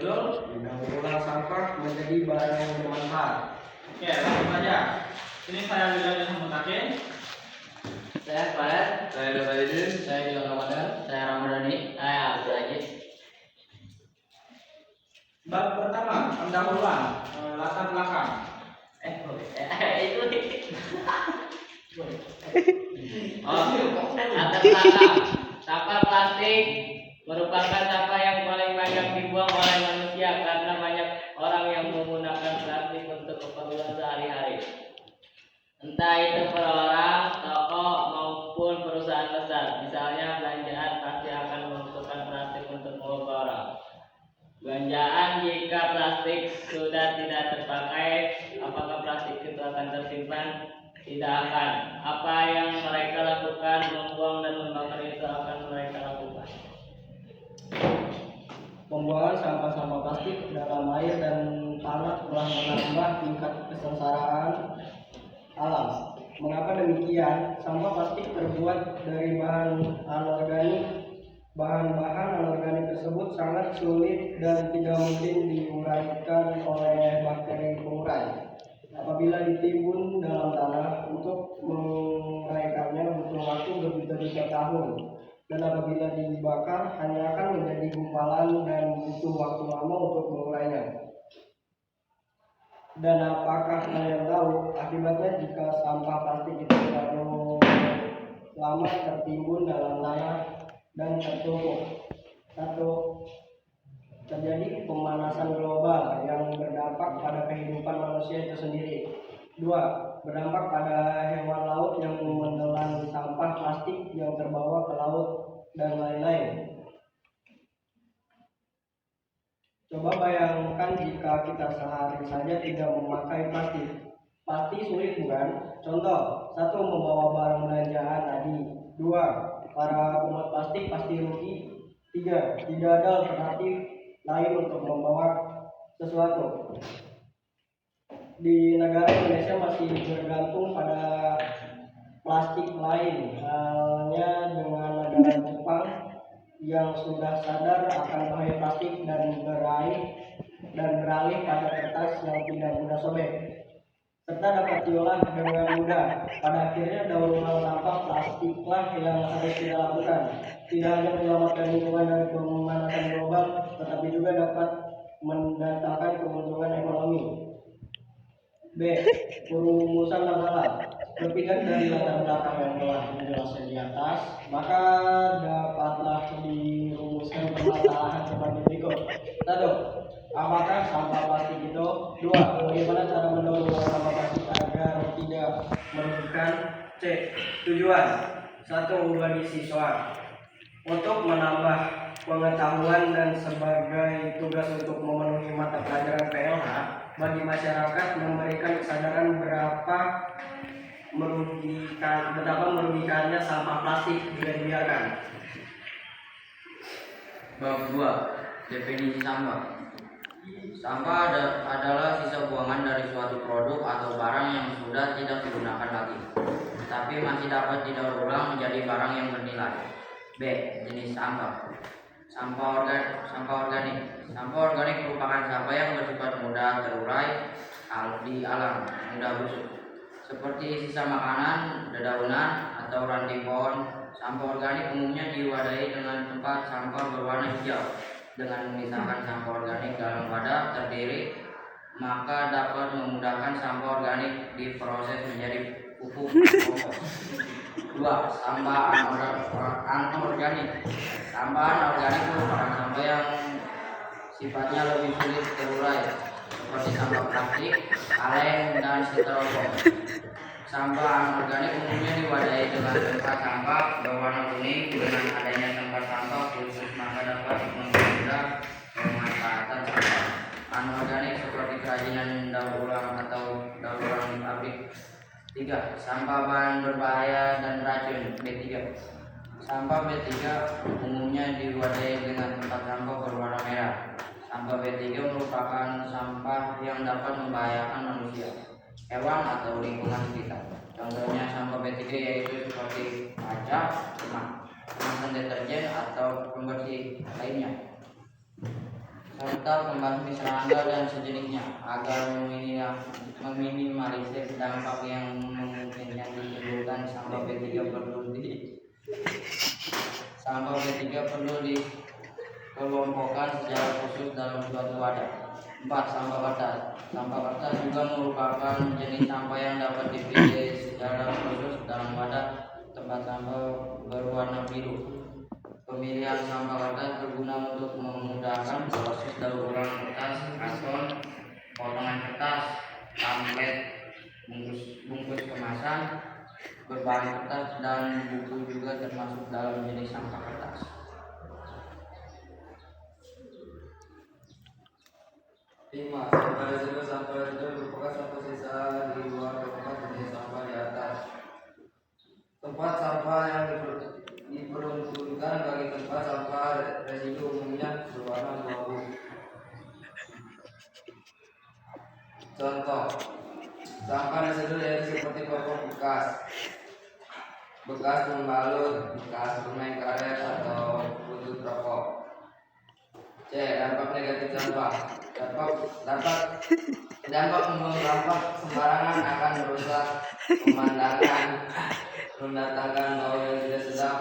berjudul Daur ulang sampah menjadi barang yang bermanfaat. Oke, langsung saja. Ini saya William Samutake. Saya Farid. Saya Doraidin. Saya Bila Ramadan. Saya Ramadhani. Saya Abdul Aziz. Bab pertama, pendahuluan, latar belakang. Itu. Latar belakang. Sampah plastik merupakan sampah yang paling banyak dibuang oleh manusia karena banyak orang yang menggunakan plastik untuk keperluan sehari-hari. Entah itu per orang, toko maupun perusahaan besar. Misalnya belanjaan pasti akan membutuhkan plastik untuk beberapa orang. Belanjaan jika plastik sudah tidak terpakai, apakah plastik itu akan tersimpan? Tidak akan. Apa yang mereka lakukan, membuang dan membakar itu akan mereka lakukan. Pembuangan sampah-sampah plastik dalam air dan tanah telah menambah tingkat kesengsaraan alam. Mengapa demikian? Sampah plastik terbuat dari bahan anorganik. Bahan-bahan anorganik tersebut sangat sulit dan tidak mungkin diuraikan oleh bakteri pengurai. Apabila ditimbun dalam tanah, untuk menguraikannya butuh waktu berjuta-juta tahun. Dan apabila dibakar, hanya akan menjadi gumpalan dan butuh waktu lama untuk mengurainya. Dan apakah kalian tahu akibatnya jika sampah plastik itu terlalu lama tertimbun dalam tanah dan tertumpuk? 1. Terjadi pemanasan global yang berdampak pada kehidupan manusia itu sendiri. 2. Berdampak pada hewan laut yang menelan sampah plastik yang terbawa ke laut dan lain-lain. Coba bayangkan jika kita sehari saja tidak memakai plastik. Pasti sulit bukan? Contoh, 1. Membawa barang belanjaan tadi. 2. Para pemuat plastik pasti rugi. 3. Tidak ada alternatif lain untuk membawa sesuatu. Di negara Indonesia masih bergantung pada plastik lain, halnya dengan negara Jepang yang sudah sadar akan bahaya plastik dan beralih pada kertas yang tidak mudah sobek serta dapat diolah dengan mudah. Pada akhirnya daur ulang sampah plastiklah yang harus kita lakukan. Tidak hanya menyelamatkan lingkungan dari pemanasan global, tetapi juga dapat mendatangkan keuntungan ekonomi. B. Perumusan masalah. Berpindah dari latar belakang yang telah dijelaskan di atas, maka dapatlah dirumuskan permasalahan sebagai berikut. 1. Apakah sampah plastik itu? 2. Bagaimana cara mendaur ulang sampah plastik agar tidak merugikan? C. Tujuan. 1. Bagi siswa untuk menambah pengetahuan dan sebagai tugas untuk memenuhi mata pelajaran PLH. Bagi masyarakat memberikan kesadaran betapa merugikannya sampah plastik jika dibiarkan. Bab 2. Definisi sampah. Sampah adalah sisa buangan dari suatu produk atau barang yang sudah tidak digunakan lagi, tapi masih dapat didaur ulang menjadi barang yang bernilai. B. Jenis sampah. Sampah organik. Sampah organik merupakan sampah yang bersifat mudah terurai di alam, mudah busuk, seperti sisa makanan, dedaunan, atau ranting pohon. Sampah organik umumnya diwadahi dengan tempat sampah berwarna hijau. Dengan memisahkan sampah organik dalam wadah terdiri, maka dapat memudahkan sampah organik diproses menjadi pupuk kompos. 2. Sampah anorganik. Sampah anorganik merupakan sampah yang sifatnya lebih sulit terurai, seperti sampah plastik, kaleng, dan styrofoam. Sampah anorganik umumnya diwadahi dengan tempat sampah berwarna kuning. Dengan adanya tempat sampah khusus, maka dapat mempermudah pemanfaatan sampah anorganik seperti kerajinan daur ulang atau daur ulang di pabrik. 3. Sampah bahan berbahaya dan racun. B3. Sampah B3 umumnya diwadahi dengan tempat sampah berwarna merah. Sampah B3 merupakan sampah yang dapat membahayakan manusia, hewan, atau lingkungan sekitar. Contohnya sampah B3 yaitu seperti kaca, kemasan deterjen, atau pembersih lainnya. serta pembasmi serangga dan sejenisnya agar meminimalisir dampak yang mungkin ditimbulkan. Sampah B3 perlu dikelompokkan secara khusus dalam suatu wadah. 4. Sampah kertas. Sampah kertas juga merupakan jenis sampah yang dapat dipilih secara khusus dalam wadah tempat sampah berwarna biru. Pemilihan sampah kertas berguna untuk memudahkan proses daur ulang kertas, karton, potongan kertas, pamflet, bungkus kemasan, berbahan kertas, dan buku juga termasuk dalam jenis sampah kertas. 5. Sampah residu merupakan sampah sisa di luar tempat jenis sampah di atas. Tempat sampah yang diperuntukkan bagi tempat sampah residu umumnya berwarna abu-abu. Contoh, sampah residu yaitu seperti popok bekas membalut, bekas permen karet atau buntut rokok. C. Dampak negatif sampah. Dampak membuang sampah sembarangan akan merusak pemandangan, mendatangkan bau yang tidak sedap,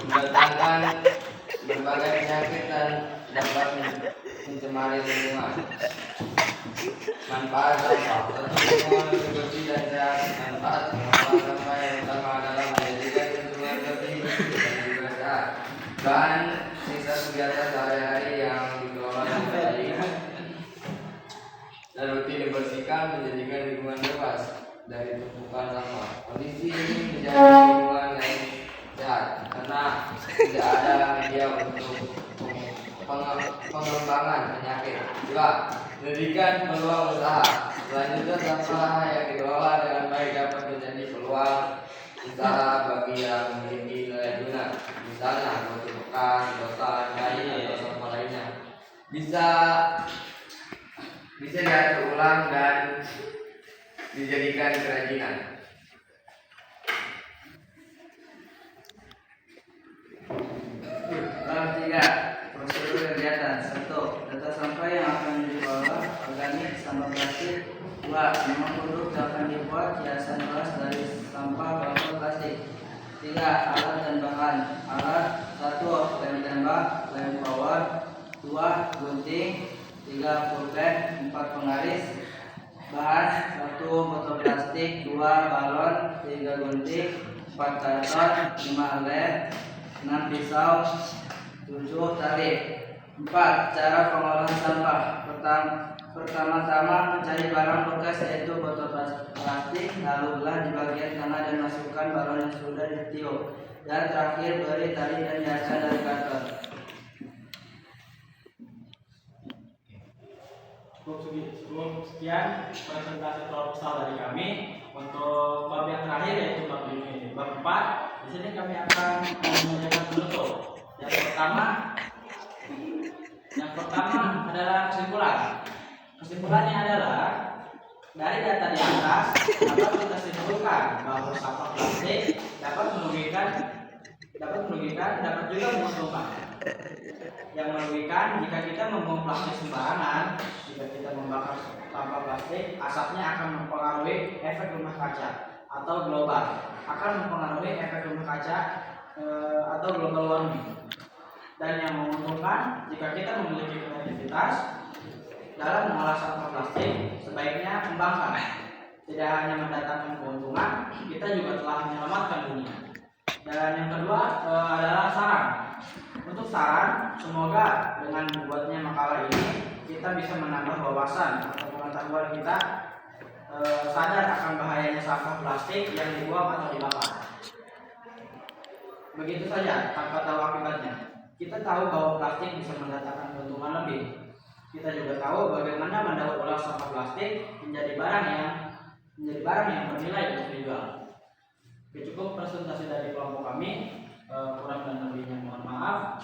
mendatangkan berbagai penyakit dan dapat mencemari lingkungan. Manfaat sampah. Tentu lingkungan lebih bersih dan sehat. Manfaat pengelolaan sampah yang utama adalah menjadikan lingkungan lebih dan juga sehat. Bahan sisa kegiatan sehari-hari yang dikelola dengan baik dan rutin dibersihkan menjadikan lingkungan bebas dari tumpukan sampah. Kondisi ini menjadi lingkungan yang sehat karena tidak ada media untuk pengembangan penyakit. 2. Menjadikan peluang usaha. Selanjutnya, sampah yang dikelola dengan baik dapat menjadi peluang usaha bagi yang memiliki nilai guna, misalnya botol bekas, sedotan kain atau sampah lainnya bisa diatur ulang dan dijadikan kerajinan. Bab 3. Prosedur kegiatan. 1. Data sampah yang akan dikelola: organik, sampah plastik. 2. Nama produk yang akan dibuat: hiasan gelas dari sampah botol plastik. 3. Alat dan bahan. Alat: 1. Lem tembak, lem power. 2. Gunting. 3. Pulpen. 4. Penggaris. Bahan: 1. Botol plastik. 2. Balon. 3. Gunting. 4. Karton. 5. lem. 6. Pisau. 7. Tali. 4. Cara pengolahan sampah. Pertama-tama mencari barang bekas yaitu botol plastik, lalu belah di bagian tengah dan masukkan balon yang sudah ditiup, dan terakhir beri tali dan hiasan dari karton. Cukup sekian presentasi proposal dari kami. Untuk bab yang terakhir yaitu bab 4. Di sini kami akan mengerjakan penutup. Yang pertama adalah kesimpulan. Kesimpulannya adalah dari data di atas dapat kita simpulkan bahwa sampah plastik dapat merugikan, dapat juga menguntungkan. Yang merugikan jika kita membuang plastik sembarangan, jika kita membakar sampah plastik, asapnya akan mempengaruhi efek rumah kaca atau global, akan mempengaruhi efek rumah kaca atau global warming. Dan yang menguntungkan, jika kita memiliki kreativitas dalam mengolah sampah plastik, sebaiknya kembangkan. Tidak hanya mendatangkan keuntungan, kita juga telah menyelamatkan dunia. Dan yang kedua adalah saran. Untuk saran, semoga dengan membuatnya makalah ini kita bisa menambah wawasan atau pengetahuan kita sadar akan bahayanya sampah plastik yang dibuang atau dibakar. Begitu saja tanpa tahu akibatnya. Kita tahu bahwa plastik bisa mendatangkan keuntungan lebih. Kita juga tahu bagaimana mendaur ulang sampah plastik menjadi barang yang bernilai untuk dijual. Cukup presentasi dari kelompok kami. Kurang dan lebihnya mohon maaf.